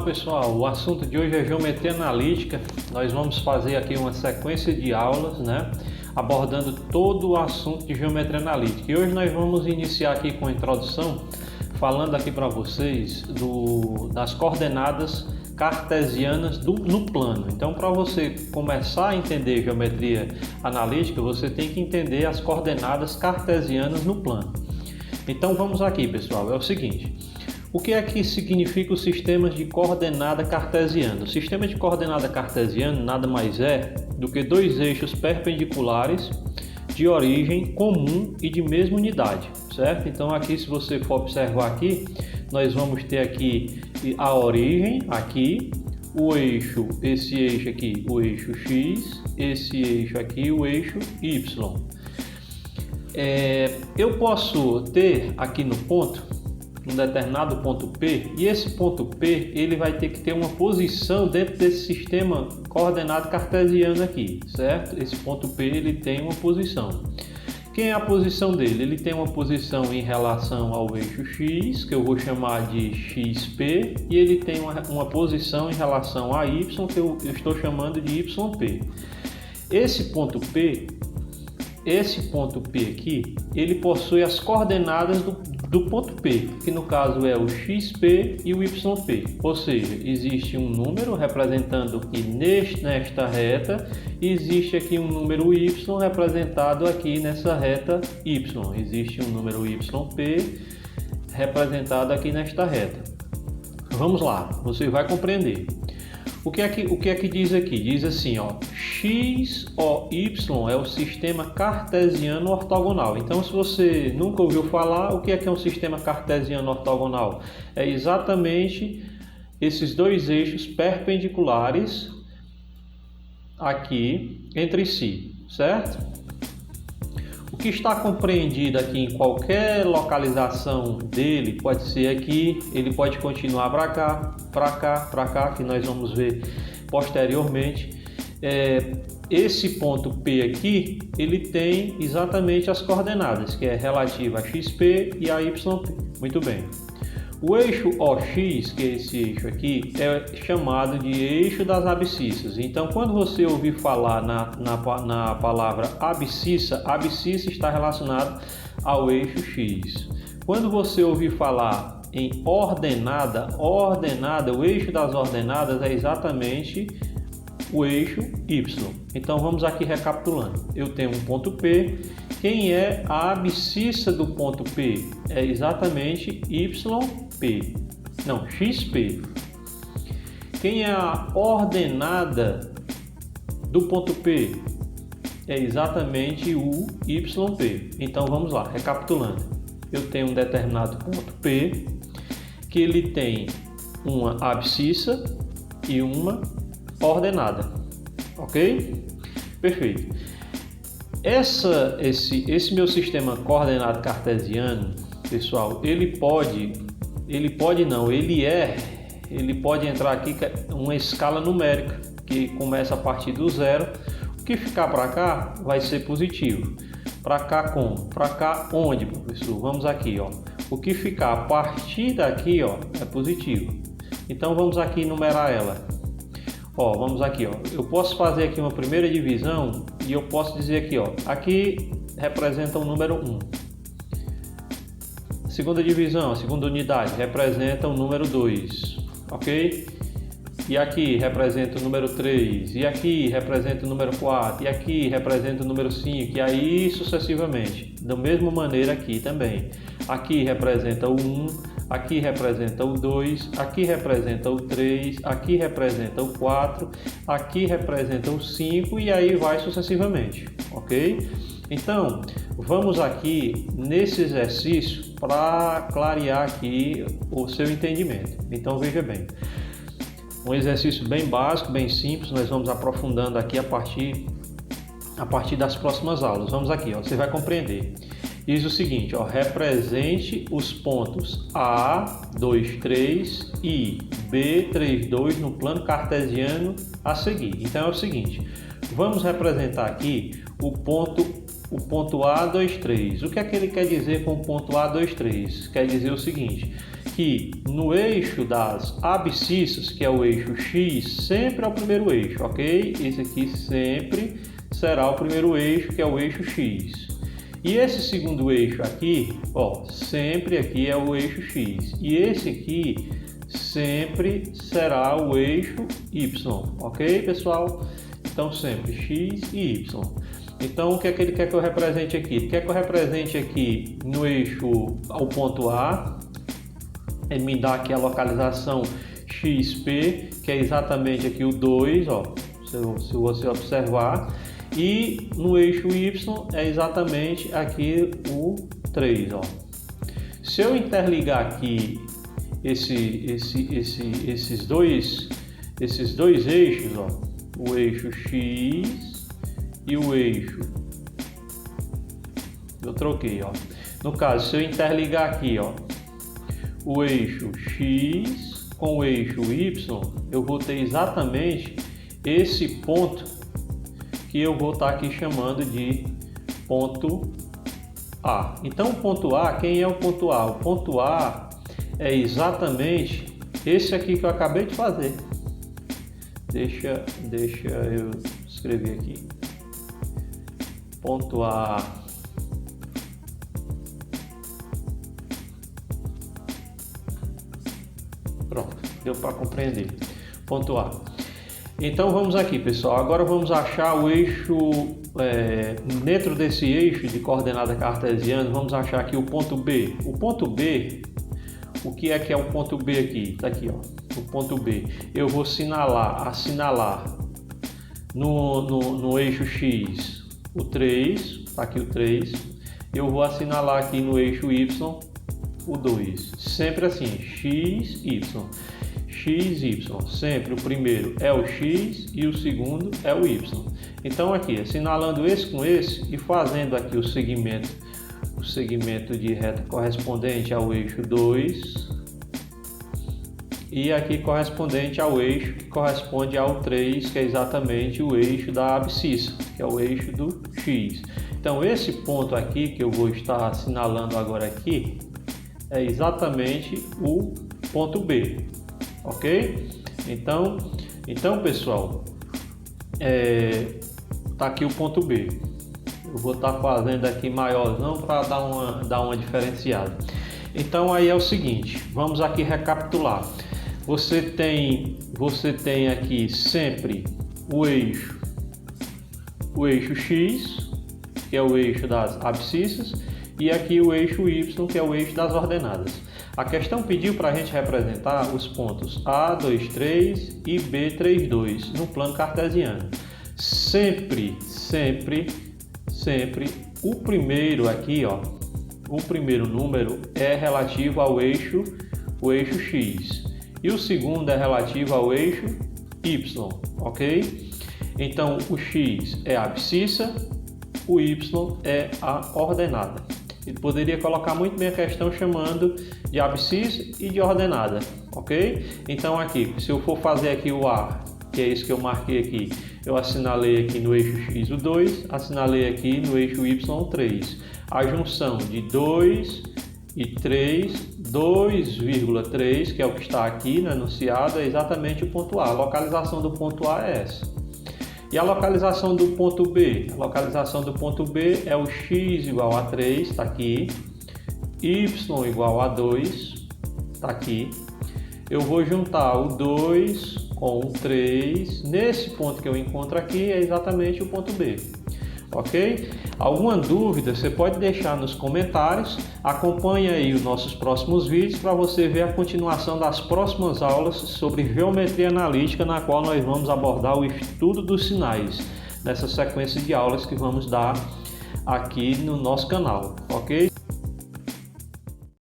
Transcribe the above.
Olá pessoal, o assunto de hoje é geometria analítica. Nós vamos fazer aqui uma sequência de aulas, abordando todo o assunto de geometria analítica. E hoje nós vamos iniciar aqui com a introdução, falando aqui para vocês das coordenadas cartesianas no plano. Então, para você começar a entender geometria analítica, você tem que entender as coordenadas cartesianas no plano. Então, vamos aqui, pessoal, é o seguinte. O que é que significa os sistemas de coordenada cartesiana? O sistema de coordenada cartesiana nada mais é do que dois eixos perpendiculares de origem comum e de mesma unidade, certo? Então aqui, se você for observar aqui, nós vamos ter aqui a origem, aqui, o eixo, esse eixo aqui, o eixo X, esse eixo aqui, o eixo Y. Eu posso ter aqui no ponto, um determinado ponto P, e esse ponto P ele vai ter que ter uma posição dentro desse sistema coordenado cartesiano aqui, certo? Esse ponto P ele tem uma posição. Quem é a posição dele? Ele tem uma posição em relação ao eixo X, que eu vou chamar de XP, e ele tem uma posição em relação a Y, que eu estou chamando de YP. Esse ponto P aqui, ele possui as coordenadas do ponto P, que no caso é o XP e o YP, ou seja, existe um número representando aqui nesta reta, e existe aqui um número Y representado aqui nessa reta Y, existe um número YP representado aqui nesta reta. Vamos lá, você vai compreender. O que é que diz aqui? Diz assim, ó, XOY é o sistema cartesiano ortogonal. Então, se você nunca ouviu falar, o que é um sistema cartesiano ortogonal? É exatamente esses dois eixos perpendiculares aqui entre si, certo? O que está compreendido aqui em qualquer localização dele pode ser aqui, ele pode continuar para cá, para cá, para cá, que nós vamos ver posteriormente. Esse ponto P aqui, ele tem exatamente as coordenadas, que é relativa a XP e a YP. Muito bem. O eixo OX, que é esse eixo aqui, é chamado de eixo das abscissas. Então, quando você ouvir falar na palavra abscissa, abscissa está relacionado ao eixo X. Quando você ouvir falar em ordenada, o eixo das ordenadas é exatamente o eixo Y. Então, vamos aqui recapitulando. Eu tenho um ponto P. Quem é a abscissa do ponto P? É exatamente YP. Não, XP. Quem é a ordenada do ponto P? É exatamente o YP. Então, vamos lá, recapitulando. Eu tenho um determinado ponto P, que ele tem uma abscissa e uma ordenada, ok? Perfeito. Esse meu sistema coordenado cartesiano, pessoal, ele pode entrar aqui uma escala numérica que começa a partir do zero. O que ficar para cá vai ser positivo. Para cá como? Para cá onde, professor? Vamos aqui, ó. O que ficar a partir daqui, ó, é positivo. Então vamos aqui numerar ela. Ó, vamos aqui, ó. Eu posso fazer aqui uma primeira divisão e eu posso dizer aqui, ó, aqui representa o número 1. Segunda divisão, a segunda unidade representa o número 2, ok? E aqui representa o número 3, e aqui representa o número 4, e aqui representa o número 5, e aí sucessivamente. Da mesma maneira aqui também. Aqui representa o 1, aqui representa o 2, aqui representa o 3, aqui representa o 4, aqui representa o 5 e aí vai sucessivamente, ok? Então, vamos aqui nesse exercício para clarear aqui o seu entendimento. Então, veja bem. Um exercício bem básico, bem simples, nós vamos aprofundando aqui a partir das próximas aulas. Vamos aqui, ó, você vai compreender. Diz o seguinte, ó, represente os pontos A, 2, 3 e B, 3, 2 no plano cartesiano a seguir. Então é o seguinte, vamos representar aqui o ponto A, 2, 3. O que é que ele quer dizer com o ponto A, 2, 3? Quer dizer o seguinte, que no eixo das abscissas, que é o eixo X, sempre é o primeiro eixo, ok? Esse aqui sempre será o primeiro eixo, que é o eixo X. E esse segundo eixo aqui, ó, sempre aqui é o eixo X. E esse aqui sempre será o eixo Y, ok, pessoal? Então sempre X e Y. Então o que é que ele quer que eu represente aqui? Ele quer que eu represente aqui no eixo o ponto A. Ele me dá aqui a localização XP, que é exatamente aqui o 2, ó, se você observar. E no eixo Y é exatamente aqui o 3, ó. Se eu interligar aqui esses dois eixos, ó, o eixo X e o eixo, eu troquei, ó. No caso, se eu interligar aqui, ó, o eixo X com o eixo Y, eu vou ter exatamente esse ponto que eu vou estar aqui chamando de ponto A. Então o ponto A, quem é o ponto A? O ponto A é exatamente esse aqui que eu acabei de fazer. Deixa eu escrever aqui. Ponto A. Pronto, deu para compreender. Ponto A. Então vamos aqui, pessoal. Agora vamos achar o eixo, dentro desse eixo de coordenada cartesiana, vamos achar aqui o ponto B. O ponto B, o que é o ponto B aqui? Tá aqui, ó. O ponto B. Eu vou assinalar no eixo X o 3, tá aqui o 3. Eu vou assinalar aqui no eixo Y o 2. Sempre assim, X, Y. X, Y. Sempre o primeiro é o X e o segundo é o Y. Então aqui, assinalando esse com esse e fazendo aqui o segmento de reta correspondente ao eixo 2 e aqui correspondente ao eixo que corresponde ao 3, que é exatamente o eixo da abscissa, que é o eixo do X. Então esse ponto aqui que eu vou estar assinalando agora aqui é exatamente o ponto B. Ok? Então pessoal, tá aqui o ponto B. Eu vou estar fazendo aqui maiorzão para dar uma diferenciada. Então aí é o seguinte, vamos aqui recapitular. Você tem aqui sempre o eixo X, que é o eixo das abscissas, e aqui o eixo Y, que é o eixo das ordenadas. A questão pediu para a gente representar os pontos A, 2, 3 e B, 3, 2 no plano cartesiano. Sempre o primeiro aqui, ó, o primeiro número é relativo ao eixo X e o segundo é relativo ao eixo Y, ok? Então o X é a abscissa, o Y é a ordenada. Ele poderia colocar muito bem a questão chamando de abscissa e de ordenada, ok? Então aqui, se eu for fazer aqui o A, que é isso que eu marquei aqui, eu assinalei aqui no eixo X o 2, assinalei aqui no eixo Y o 3. A junção de 2 e 3, 2,3, que é o que está aqui no enunciado, é exatamente o ponto A. A localização do ponto A é essa. E a localização do ponto B? A localização do ponto B é o X igual a 3, está aqui, Y igual a 2, está aqui. Eu vou juntar o 2 com o 3, nesse ponto que eu encontro aqui é exatamente o ponto B, ok? Alguma dúvida você pode deixar nos comentários, acompanhe aí os nossos próximos vídeos para você ver a continuação das próximas aulas sobre geometria analítica, na qual nós vamos abordar o estudo dos sinais, nessa sequência de aulas que vamos dar aqui no nosso canal, ok?